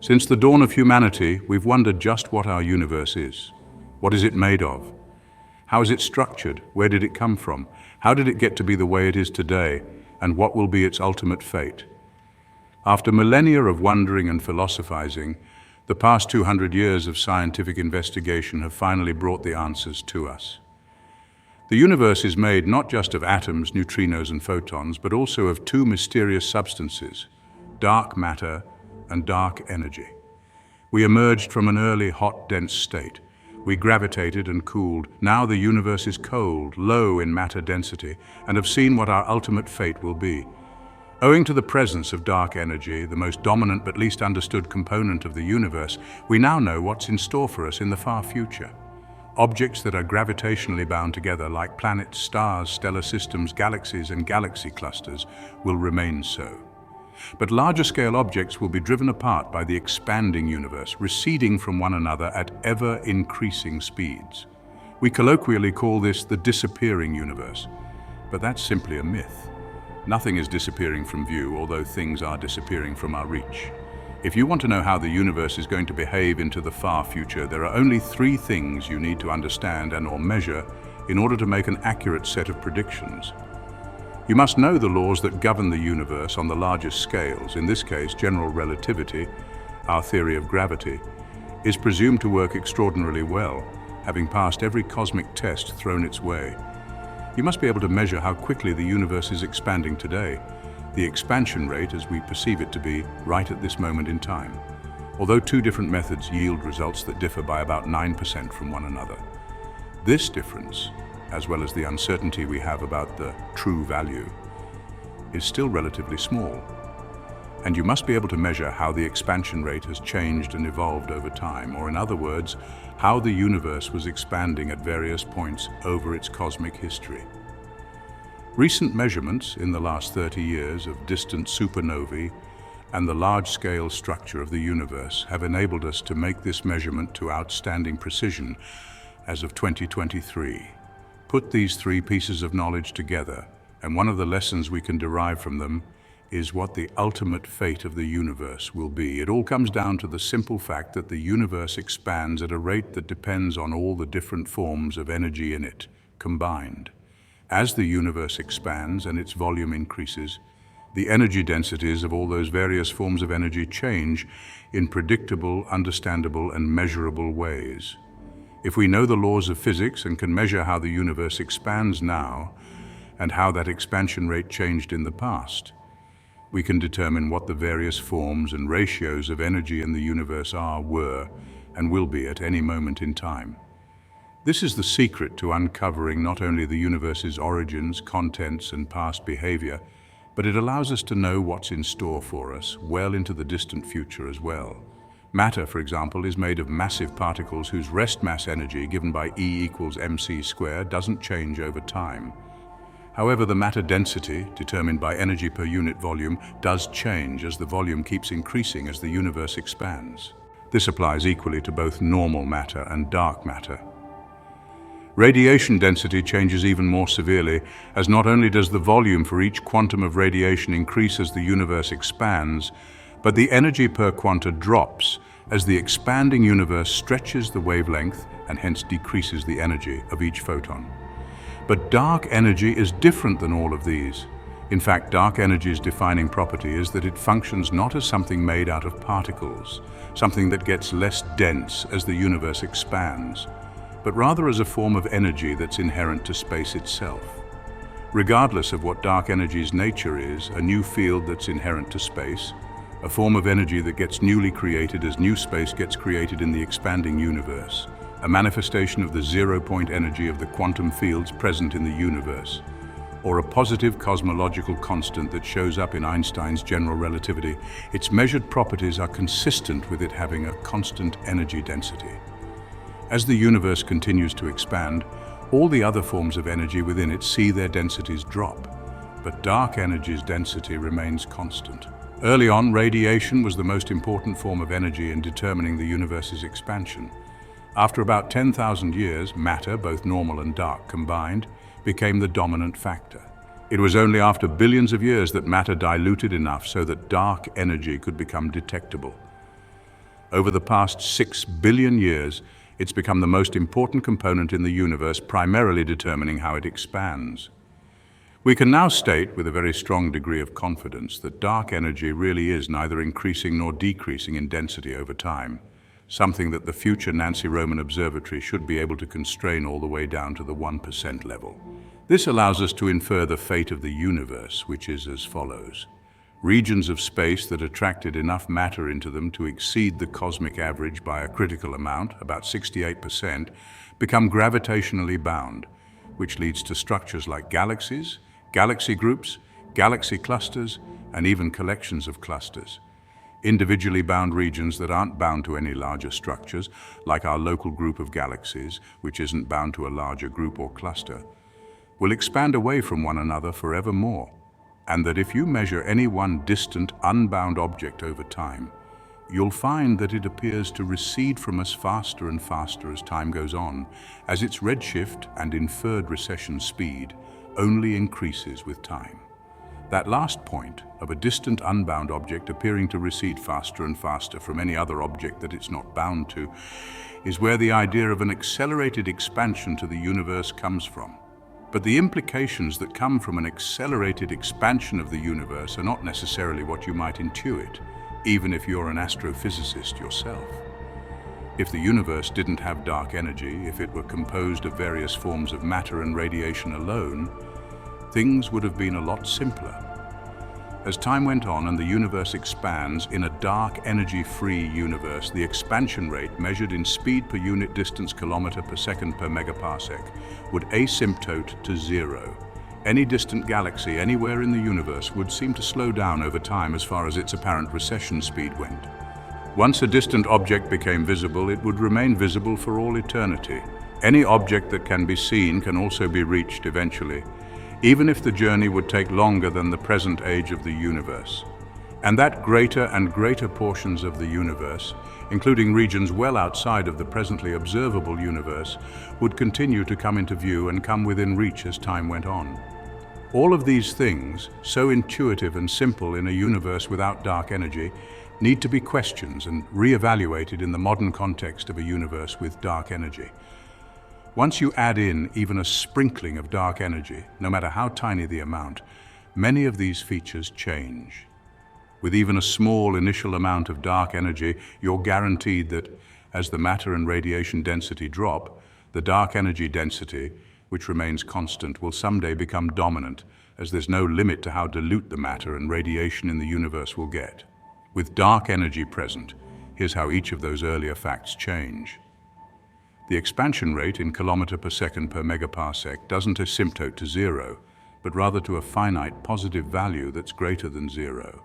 Since the dawn of humanity, we've wondered just what our universe is. What is it made of? How is it structured? Where did it come from? How did it get to be the way it is today? And what will be its ultimate fate? After millennia of wondering and philosophizing, the past 200 years of scientific investigation have finally brought the answers to us. The universe is made not just of atoms, neutrinos and photons, but also of two mysterious substances, dark matter and dark energy. We emerged from an early hot, dense state. We gravitated and cooled. Now the universe is cold, low in matter density, and have seen what our ultimate fate will be. Owing to the presence of dark energy, the most dominant but least understood component of the universe, we now know what's in store for us in the far future. Objects that are gravitationally bound together, like planets, stars, stellar systems, galaxies, and galaxy clusters, will remain so. But larger-scale objects will be driven apart by the expanding universe, receding from one another at ever-increasing speeds. We colloquially call this the disappearing universe, but that's simply a myth. Nothing is disappearing from view, although things are disappearing from our reach. If you want to know how the universe is going to behave into the far future, there are only three things you need to understand and/or measure in order to make an accurate set of predictions. You must know the laws that govern the universe on the largest scales. In this case, general relativity, our theory of gravity, is presumed to work extraordinarily well, having passed every cosmic test thrown its way. You must be able to measure how quickly the universe is expanding today, the expansion rate as we perceive it to be right at this moment in time, although two different methods yield results that differ by about 9% from one another. This difference, as well as the uncertainty we have about the true value, is still relatively small. And you must be able to measure how the expansion rate has changed and evolved over time, or in other words, how the universe was expanding at various points over its cosmic history. Recent measurements in the last 30 years of distant supernovae and the large-scale structure of the universe have enabled us to make this measurement to outstanding precision as of 2023. Put these three pieces of knowledge together, and one of the lessons we can derive from them is what the ultimate fate of the universe will be. It all comes down to the simple fact that the universe expands at a rate that depends on all the different forms of energy in it, combined. As the universe expands and its volume increases, the energy densities of all those various forms of energy change in predictable, understandable, and measurable ways. If we know the laws of physics and can measure how the universe expands now and how that expansion rate changed in the past, we can determine what the various forms and ratios of energy in the universe are, were, and will be at any moment in time. This is the secret to uncovering not only the universe's origins, contents, and past behavior, but it allows us to know what's in store for us well into the distant future as well. Matter, for example, is made of massive particles whose rest mass energy, given by E equals mc squared, doesn't change over time. However, the matter density, determined by energy per unit volume, does change as the volume keeps increasing as the universe expands. This applies equally to both normal matter and dark matter. Radiation density changes even more severely, as not only does the volume for each quantum of radiation increase as the universe expands, but the energy per quanta drops as the expanding universe stretches the wavelength and hence decreases the energy of each photon. But dark energy is different than all of these. In fact, dark energy's defining property is that it functions not as something made out of particles, something that gets less dense as the universe expands, but rather as a form of energy that's inherent to space itself. Regardless of what dark energy's nature is, a new field that's inherent to space, a form of energy that gets newly created as new space gets created in the expanding universe, a manifestation of the zero-point energy of the quantum fields present in the universe, or a positive cosmological constant that shows up in Einstein's general relativity. Its measured properties are consistent with it having a constant energy density. As the universe continues to expand, all the other forms of energy within it see their densities drop, but dark energy's density remains constant. Early on, radiation was the most important form of energy in determining the universe's expansion. After about 10,000 years, matter, both normal and dark combined, became the dominant factor. It was only after billions of years that matter diluted enough so that dark energy could become detectable. Over the past 6 billion years, it's become the most important component in the universe, primarily determining how it expands. We can now state with a very strong degree of confidence that dark energy really is neither increasing nor decreasing in density over time, something that the future Nancy Roman Observatory should be able to constrain all the way down to the 1% level. This allows us to infer the fate of the universe, which is as follows. Regions of space that attracted enough matter into them to exceed the cosmic average by a critical amount, about 68%, become gravitationally bound, which leads to structures like galaxies, galaxy groups, galaxy clusters, and even collections of clusters. Individually bound regions that aren't bound to any larger structures, like our local group of galaxies, which isn't bound to a larger group or cluster, will expand away from one another forevermore. And that if you measure any one distant, unbound object over time, you'll find that it appears to recede from us faster and faster as time goes on, as its redshift and inferred recession speed only increases with time. That last point of a distant unbound object appearing to recede faster and faster from any other object that it's not bound to is where the idea of an accelerated expansion to the universe comes from. But the implications that come from an accelerated expansion of the universe are not necessarily what you might intuit, even if you're an astrophysicist yourself. If the universe didn't have dark energy, if it were composed of various forms of matter and radiation alone, things would have been a lot simpler. As time went on and the universe expands in a dark, energy-free universe, the expansion rate, measured in speed per unit distance kilometer per second per megaparsec, would asymptote to zero. Any distant galaxy anywhere in the universe would seem to slow down over time as far as its apparent recession speed went. Once a distant object became visible, it would remain visible for all eternity. Any object that can be seen can also be reached eventually, even if the journey would take longer than the present age of the universe. And that greater and greater portions of the universe, including regions well outside of the presently observable universe, would continue to come into view and come within reach as time went on. All of these things, so intuitive and simple in a universe without dark energy, need to be questioned and re-evaluated in the modern context of a universe with dark energy. Once you add in even a sprinkling of dark energy, no matter how tiny the amount, many of these features change. With even a small initial amount of dark energy, you're guaranteed that, as the matter and radiation density drop, the dark energy density, which remains constant, will someday become dominant, as there's no limit to how dilute the matter and radiation in the universe will get. With dark energy present, here's how each of those earlier facts change. The expansion rate in kilometer per second per megaparsec doesn't asymptote to zero, but rather to a finite positive value that's greater than zero.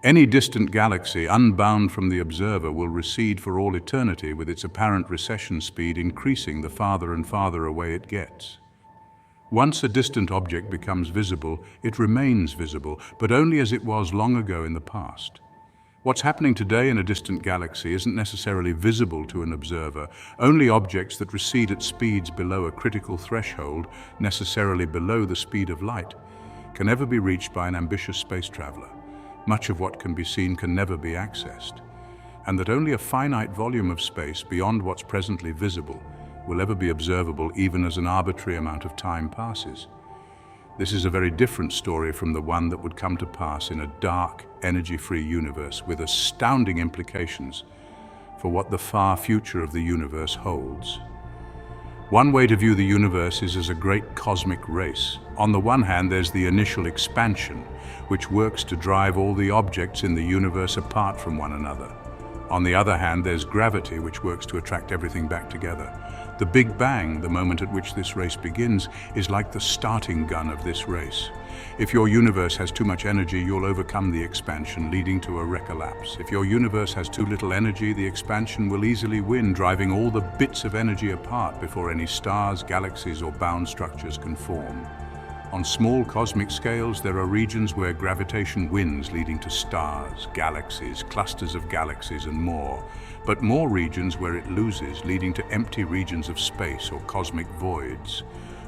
Any distant galaxy unbound from the observer will recede for all eternity, with its apparent recession speed increasing the farther and farther away it gets. Once a distant object becomes visible, it remains visible, but only as it was long ago in the past. What's happening today in a distant galaxy isn't necessarily visible to an observer. Only objects that recede at speeds below a critical threshold, necessarily below the speed of light, can ever be reached by an ambitious space traveler. Much of what can be seen can never be accessed, and that only a finite volume of space beyond what's presently visible will ever be observable even as an arbitrary amount of time passes. This is a very different story from the one that would come to pass in a dark, energy-free universe with astounding implications for what the far future of the universe holds. One way to view the universe is as a great cosmic race. On the one hand, there's the initial expansion, which works to drive all the objects in the universe apart from one another. On the other hand, there's gravity, which works to attract everything back together. The Big Bang, the moment at which this race begins, is like the starting gun of this race. If your universe has too much energy, you'll overcome the expansion, leading to a recollapse. If your universe has too little energy, the expansion will easily win, driving all the bits of energy apart before any stars, galaxies, or bound structures can form. On small cosmic scales, there are regions where gravitation wins, leading to stars, galaxies, clusters of galaxies, and more. But more regions where it loses, leading to empty regions of space or cosmic voids.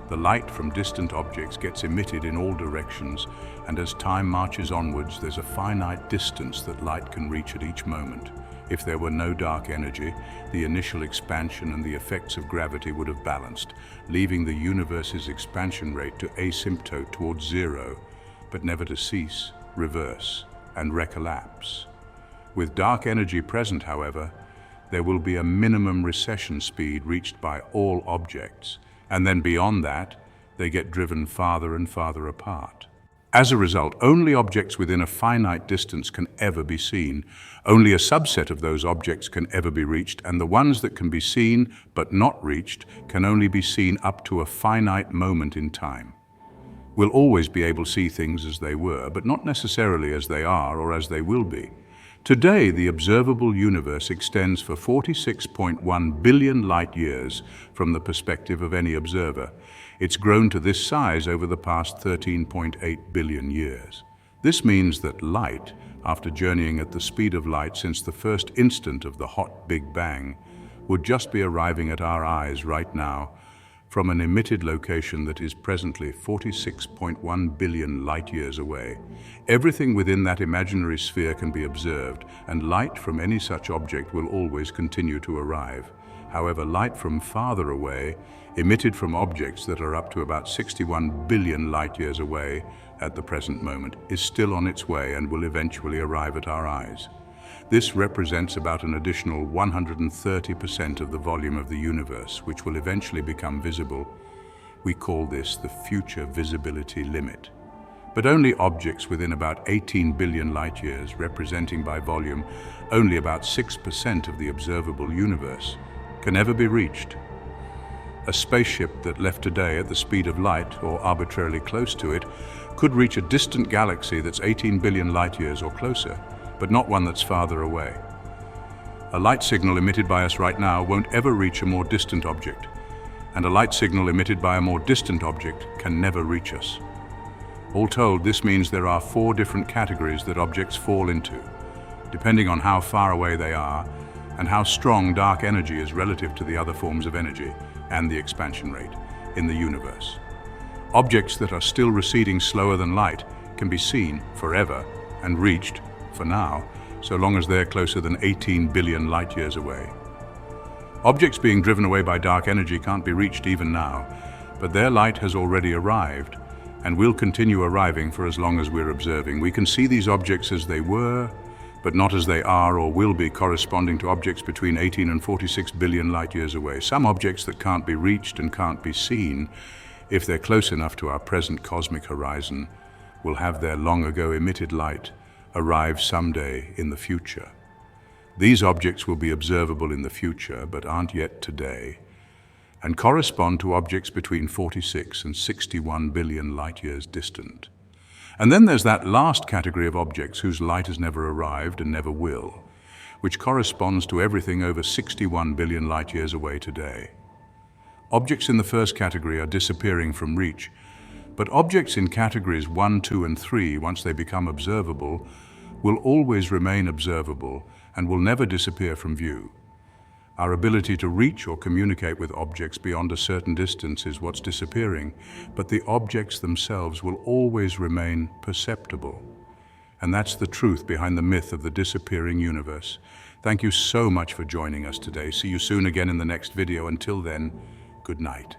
The light from distant objects gets emitted in all directions, and as time marches onwards, there's a finite distance that light can reach at each moment. If there were no dark energy, the initial expansion and the effects of gravity would have balanced, leaving the universe's expansion rate to asymptote towards zero, but never to cease, reverse, and recollapse. With dark energy present, however, there will be a minimum recession speed reached by all objects, and then beyond that, they get driven farther and farther apart. As a result, only objects within a finite distance can ever be seen. Only a subset of those objects can ever be reached, and the ones that can be seen but not reached can only be seen up to a finite moment in time. We'll always be able to see things as they were, but not necessarily as they are or as they will be. Today, the observable universe extends for 46.1 billion light-years from the perspective of any observer. It's grown to this size over the past 13.8 billion years. This means that light, after journeying at the speed of light since the first instant of the hot Big Bang, would just be arriving at our eyes right now from an emitted location that is presently 46.1 billion light-years away. Everything within that imaginary sphere can be observed, and light from any such object will always continue to arrive. However, light from farther away, emitted from objects that are up to about 61 billion light-years away at the present moment, is still on its way and will eventually arrive at our eyes. This represents about an additional 130% of the volume of the universe, which will eventually become visible. We call this the future visibility limit. But only objects within about 18 billion light-years, representing by volume only about 6% of the observable universe, can ever be reached. A spaceship that left today at the speed of light, or arbitrarily close to it, could reach a distant galaxy that's 18 billion light-years or closer, but not one that's farther away. A light signal emitted by us right now won't ever reach a more distant object, and a light signal emitted by a more distant object can never reach us. All told, this means there are 4 different categories that objects fall into, depending on how far away they are and how strong dark energy is relative to the other forms of energy and the expansion rate in the universe. Objects that are still receding slower than light can be seen forever and reached for now, so long as they're closer than 18 billion light-years away. Objects being driven away by dark energy can't be reached even now, but their light has already arrived and will continue arriving for as long as we're observing. We can see these objects as they were, but not as they are or will be, corresponding to objects between 18 and 46 billion light-years away. Some objects that can't be reached and can't be seen, if they're close enough to our present cosmic horizon, will have their long-ago emitted light arrive someday in the future. These objects will be observable in the future, but aren't yet today, and correspond to objects between 46 and 61 billion light-years distant. And then there's that last category of objects whose light has never arrived and never will, which corresponds to everything over 61 billion light-years away today. Objects in the first category are disappearing from reach, but objects in categories 1, 2, and 3, once they become observable, will always remain observable and will never disappear from view. Our ability to reach or communicate with objects beyond a certain distance is what's disappearing, but the objects themselves will always remain perceptible. And that's the truth behind the myth of the disappearing universe. Thank you so much for joining us today. See you soon again in the next video. Until then, good night.